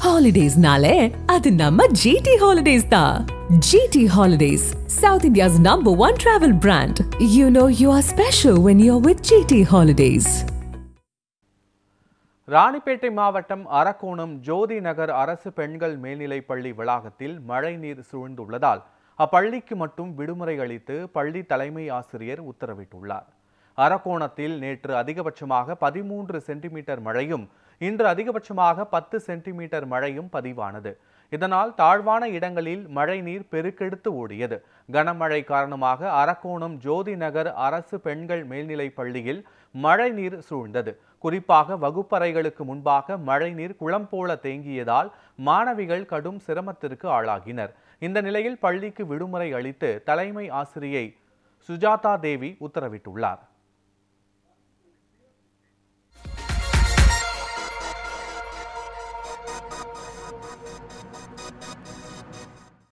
Holidays-nale, adu namma GT Holidays da. GT Holidays, South India's #1 travel brand. You know you are special when you're with GT Holidays. Ranipet மாவட்டம் அரக்கோணம் ஜோதி நகர் அரசு பெண்கள் மேல்நிலைப் பள்ளி வளாகத்தில் மழை நீர் சூழ்ந்துள்ளதால் அப்பள்ளிக்கு மட்டும் விடுமுறை அளித்து பள்ளி தலைமை ஆசிரியர் உத்தரவிட்டுள்ளார். அரக்கோணத்தில் நேற்று அதிகபட்சமாக 13 சென்டிமீட்டர் மழையும் இன்று அதிகபட்சமாக 10 சென்டிமீட்டர் மழையும் பதிவானது. இதனால் தாழ்வான இடங்களில் மழை நீர் பெருக்கெடுத்து ஓடியது. கனமழை காரணமாக அரக்கோணம் ஜோதி நகர் அரசு பெண்கள் மேல்நிலைப் பள்ளியில் மழை நீர் சூழ்ந்தது. குறிப்பாக வகுப்பறைகளுக்கு முன்பாக மழை நீர் குளம் போல தேங்கியதால் மாணவிகள் கடும் சிரமத்திற்கு ஆளாகினர். இந்த நிலையில் பள்ளிக்கு விடுமுறை அளித்து தலைமை ஆசிரியை சுஜாதா தேவி உத்தரவிட்டுள்ளார்.